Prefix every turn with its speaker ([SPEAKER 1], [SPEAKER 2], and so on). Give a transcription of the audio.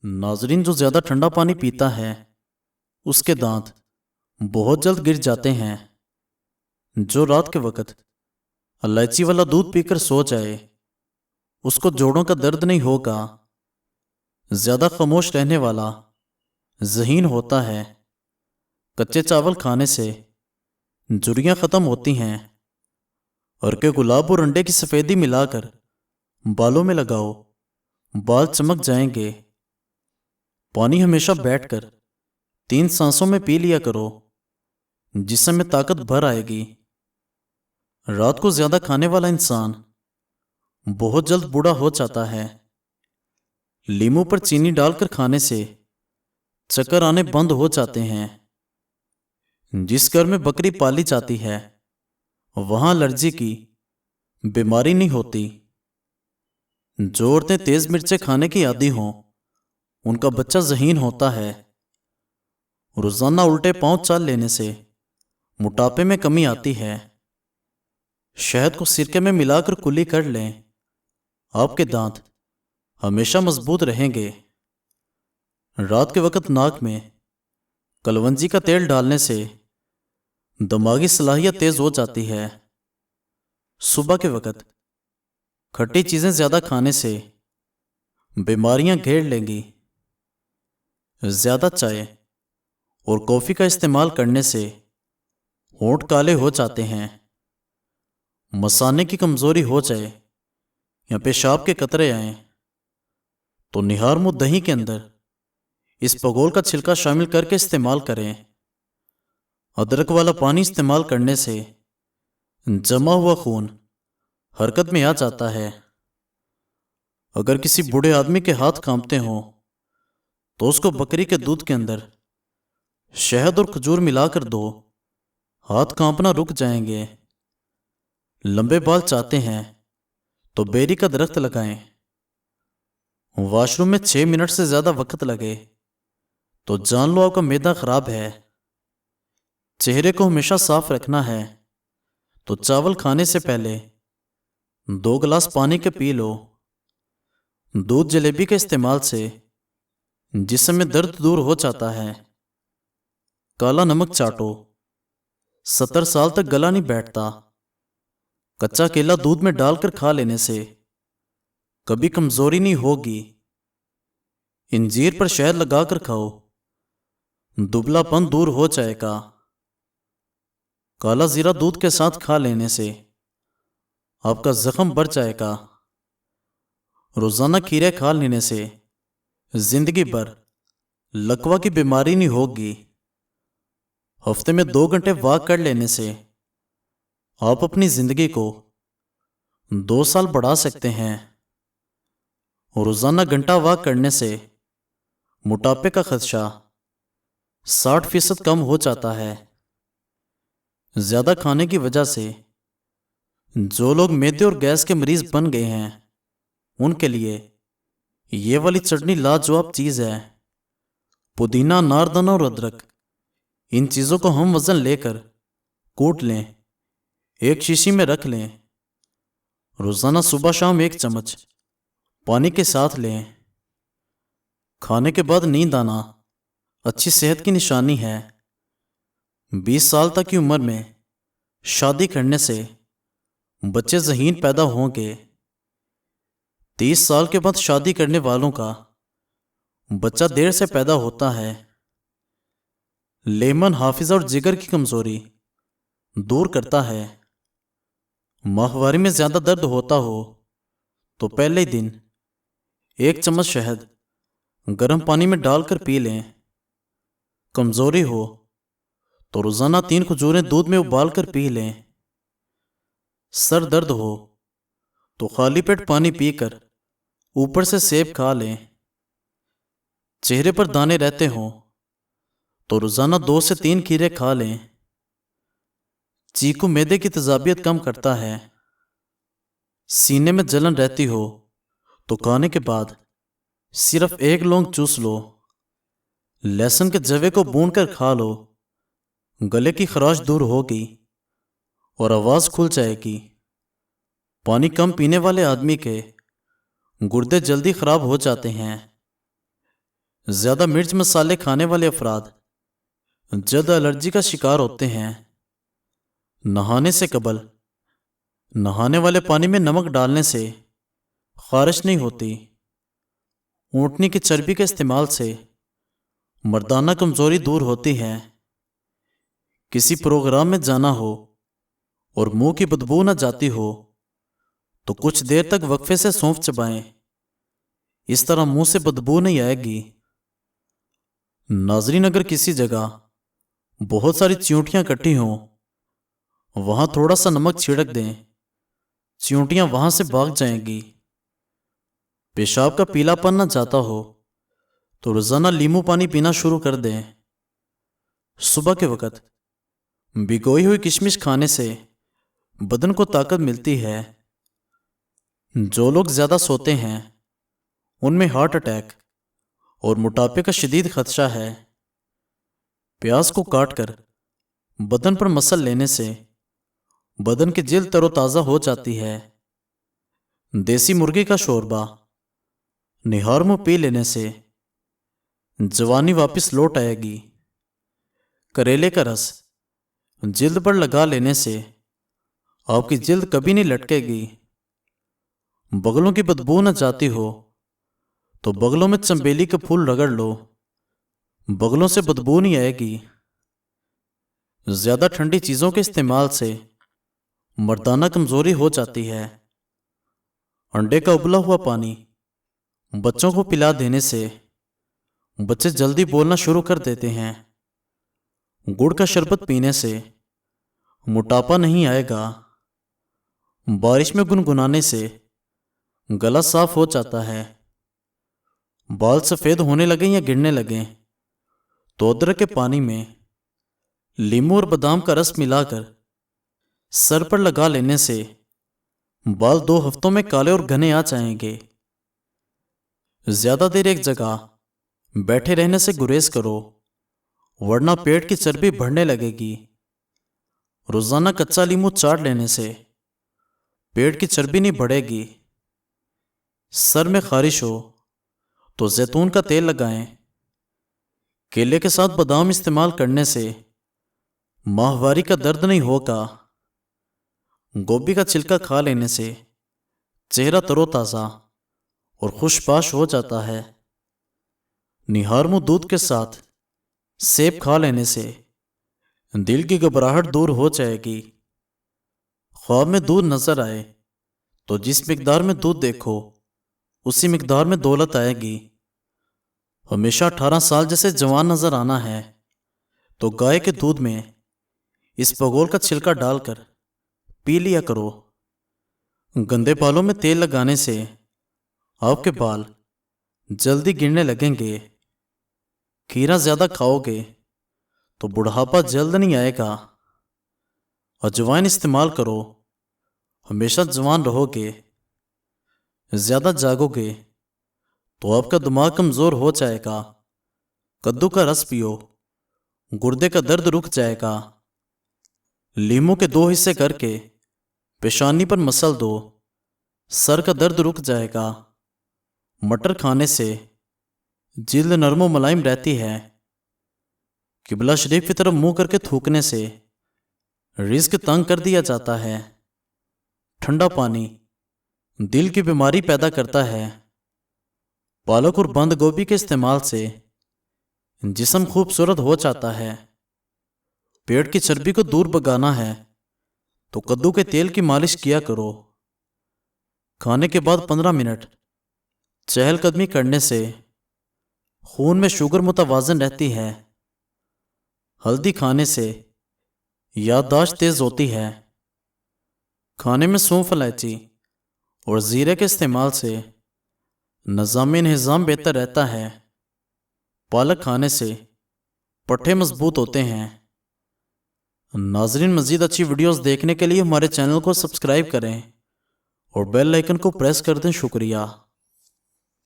[SPEAKER 1] ناظرین، جو زیادہ ٹھنڈا پانی پیتا ہے اس کے دانت بہت جلد گر جاتے ہیں۔ جو رات کے وقت الائچی والا دودھ پی کر سو جائے اس کو جوڑوں کا درد نہیں ہوگا۔ زیادہ خاموش رہنے والا ذہین ہوتا ہے۔ کچے چاول کھانے سے جھریاں ختم ہوتی ہیں، اور کہ گلاب اور انڈے کی سفیدی ملا کر بالوں میں لگاؤ، بال چمک جائیں گے۔ پانی ہمیشہ بیٹھ کر 3 سانسوں میں پی لیا کرو، جسم میں طاقت بھر آئے گی۔ رات کو زیادہ کھانے والا انسان بہت جلد بوڑھا ہو جاتا ہے۔ لیموں پر چینی ڈال کر کھانے سے چکر آنے بند ہو جاتے ہیں۔ جس گھر میں بکری پالی جاتی ہے وہاں الرجی کی بیماری نہیں ہوتی۔ جو عورتیں تیز مرچیں کھانے کی عادی ہوں ان کا بچہ ذہین ہوتا ہے۔ روزانہ الٹے پاؤں چال لینے سے موٹاپے میں کمی آتی ہے۔ شہد کو سرکے میں ملا کر کلی کر لیں، آپ کے دانت ہمیشہ مضبوط رہیں گے۔ رات کے وقت ناک میں کلونجی کا تیل ڈالنے سے دماغی صلاحیت تیز ہو جاتی ہے۔ صبح کے وقت کھٹی چیزیں زیادہ کھانے سے بیماریاں گھیر لیں گی۔ زیادہ چائے اور کافی کا استعمال کرنے سے ہونٹ کالے ہو جاتے ہیں۔ مثانے کی کمزوری ہو جائے یا پیشاب کے قطرے آئیں تو نہار منہ دہی کے اندر اس پگول کا چھلکا شامل کر کے استعمال کریں۔ ادرک والا پانی استعمال کرنے سے جمع ہوا خون حرکت میں آ جاتا ہے۔ اگر کسی بوڑھے آدمی کے ہاتھ کانپتے ہوں تو اس کو بکری کے دودھ کے اندر شہد اور کھجور ملا کر دو، ہاتھ کانپنا رک جائیں گے۔ لمبے بال چاہتے ہیں تو بیری کا درخت لگائیں۔ واش روم میں 6 منٹ سے زیادہ وقت لگے تو جان لو آپ کا معدہ خراب ہے۔ چہرے کو ہمیشہ صاف رکھنا ہے تو چاول کھانے سے پہلے 2 گلاس پانی کے پی لو۔ دودھ جلیبی کے استعمال سے جسم میں درد دور ہو جاتا ہے۔ کالا نمک چاٹو، 70 سال تک گلا نہیں بیٹھتا۔ کچا کیلا دودھ میں ڈال کر کھا لینے سے کبھی کمزوری نہیں ہوگی۔ انجیر پر شہد لگا کر کھاؤ، دبلا پن دور ہو جائے گا۔ کالا زیرہ دودھ کے ساتھ کھا لینے سے آپ کا زخم بڑھ جائے گا۔ روزانہ کھیرے کھا لینے سے زندگی بھر لکوہ کی بیماری نہیں ہوگی۔ ہفتے میں 2 گھنٹے واک کر لینے سے آپ اپنی زندگی کو 2 سال بڑھا سکتے ہیں۔ روزانہ گھنٹہ واک کرنے سے موٹاپے کا خدشہ 60% کم ہو جاتا ہے۔ زیادہ کھانے کی وجہ سے جو لوگ معدے اور گیس کے مریض بن گئے ہیں ان کے لیے یہ والی چٹنی لاجواب چیز ہے۔ پودینہ، ناردنا اور ادرک، ان چیزوں کو ہم وزن لے کر کوٹ لیں، ایک شیشی میں رکھ لیں۔ روزانہ صبح شام 1 چمچ پانی کے ساتھ لیں۔ کھانے کے بعد نیند آنا اچھی صحت کی نشانی ہے۔ 20 سال تک کی عمر میں شادی کرنے سے بچے ذہین پیدا ہوں گے۔ 30 سال کے بعد شادی کرنے والوں کا بچہ دیر سے پیدا ہوتا ہے۔ لیمن حافظہ اور جگر کی کمزوری دور کرتا ہے۔ ماہواری میں زیادہ درد ہوتا ہو تو پہلے دن 1 چمچ شہد گرم پانی میں ڈال کر پی لیں۔ کمزوری ہو تو روزانہ 3 کھجوریں دودھ میں ابال کر پی لیں۔ سر درد ہو تو خالی پیٹ پانی پی کر اوپر سے سیب کھا لیں۔ چہرے پر دانے رہتے ہوں تو روزانہ 2 سے 3 کھیرے کھا لیں۔ چیکو معدے کی تیزابیت کم کرتا ہے۔ سینے میں جلن رہتی ہو تو کھانے کے بعد صرف 1 لونگ چوس لو۔ لہسن کے جوے کو بھون کر کھا لو، گلے کی خراش دور ہوگی اور آواز کھل جائے گی۔ پانی کم پینے والے آدمی کے گردے جلدی خراب ہو جاتے ہیں۔ زیادہ مرچ مسالے کھانے والے افراد جلد الرجی کا شکار ہوتے ہیں۔ نہانے سے قبل نہانے والے پانی میں نمک ڈالنے سے خارش نہیں ہوتی۔ اونٹنی کی چربی کے استعمال سے مردانہ کمزوری دور ہوتی ہے۔ کسی پروگرام میں جانا ہو اور منہ کی بدبو نہ جاتی ہو تو کچھ دیر تک وقفے سے سونف چبائیں، اس طرح منہ سے بدبو نہیں آئے گی۔ ناظرین، اگر کسی جگہ بہت ساری چیونٹیاں اکٹھی ہوں، وہاں تھوڑا سا نمک چھڑک دیں، چیونٹیاں وہاں سے بھاگ جائیں گی۔ پیشاب کا پیلا پن نہ جاتا ہو تو روزانہ لیمو پانی پینا شروع کر دیں۔ صبح کے وقت بھگوئی ہوئی کشمش کھانے سے بدن کو طاقت ملتی ہے۔ جو لوگ زیادہ سوتے ہیں ان میں ہارٹ اٹیک اور موٹاپے کا شدید خدشہ ہے۔ پیاز کو کاٹ کر بدن پر مسل لینے سے بدن کی جلد تر و تازہ ہو جاتی ہے۔ دیسی مرغی کا شوربہ نہار منہ پی لینے سے جوانی واپس لوٹ آئے گی۔ کریلے کا رس جلد پر لگا لینے سے آپ کی جلد کبھی نہیں لٹکے گی۔ بغلوں کی بدبو نہ جاتی ہو تو بغلوں میں چنبیلی کے پھول رگڑ لو، بغلوں سے بدبو نہیں آئے گی۔ زیادہ ٹھنڈی چیزوں کے استعمال سے مردانہ کمزوری ہو جاتی ہے۔ انڈے کا ابلا ہوا پانی بچوں کو پلا دینے سے بچے جلدی بولنا شروع کر دیتے ہیں۔ گڑ کا شربت پینے سے موٹاپا نہیں آئے گا۔ بارش میں گنگنانے سے گلا صاف ہو جاتا ہے۔ بال سفید ہونے لگیں یا گرنے لگیں تو ادرک کے پانی میں لیمو اور بادام کا رس ملا کر سر پر لگا لینے سے بال 2 ہفتوں میں کالے اور گھنے آ جائیں گے۔ زیادہ دیر ایک جگہ بیٹھے رہنے سے گریز کرو، ورنہ پیٹ کی چربی بڑھنے لگے گی۔ روزانہ کچا لیمو چاٹ لینے سے پیٹ کی چربی نہیں بڑھے گی۔ سر میں خارش ہو تو زیتون کا تیل لگائیں۔ کیلے کے ساتھ بادام استعمال کرنے سے ماہواری کا درد نہیں ہوگا۔ گوبھی کا چھلکا کھا لینے سے چہرہ تر و تازہ اور خوش پاش ہو جاتا ہے۔ نہار منہ دودھ کے ساتھ سیب کھا لینے سے دل کی گھبراہٹ دور ہو جائے گی۔ خواب میں دودھ نظر آئے تو جس مقدار میں دودھ دیکھو اسی مقدار میں دولت آئے گی۔ ہمیشہ 18 سال جیسے جوان نظر آنا ہے تو گائے کے دودھ میں اس بگول کا چھلکا ڈال کر پی لیا کرو۔ گندے بالوں میں تیل لگانے سے آپ کے بال جلدی گرنے لگیں گے۔ کھیرا زیادہ کھاؤ گے تو بڑھاپا جلد نہیں آئے گا۔ اجوائن استعمال کرو، ہمیشہ جوان رہو گے۔ زیادہ جاگو گے تو آپ کا دماغ کمزور ہو جائے گا۔ کدو کا رس پیو، گردے کا درد رک جائے گا۔ لیمو کے 2 حصے کر کے پیشانی پر مسل دو، سر کا درد رک جائے گا۔ مٹر کھانے سے جلد نرم و ملائم رہتی ہے۔ قبلہ شریف کی طرف منہ کر کے تھوکنے سے رزق تنگ کر دیا جاتا ہے۔ ٹھنڈا پانی دل کی بیماری پیدا کرتا ہے۔ پالک اور بند گوبھی کے استعمال سے جسم خوبصورت ہو جاتا ہے۔ پیٹ کی چربی کو دور بھگانا ہے تو کدو کے تیل کی مالش کیا کرو۔ کھانے کے بعد 15 منٹ چہل قدمی کرنے سے خون میں شوگر متوازن رہتی ہے۔ ہلدی کھانے سے یادداشت تیز ہوتی ہے۔ کھانے میں سونف، الائچی اور زیرے کے استعمال سے نظام انہضام بہتر رہتا ہے۔ پالک کھانے سے پٹھے مضبوط ہوتے ہیں۔ ناظرین، مزید اچھی ویڈیوز دیکھنے کے لیے ہمارے چینل کو سبسکرائب کریں اور بیل آئیکن کو پریس کر دیں۔ شکریہ۔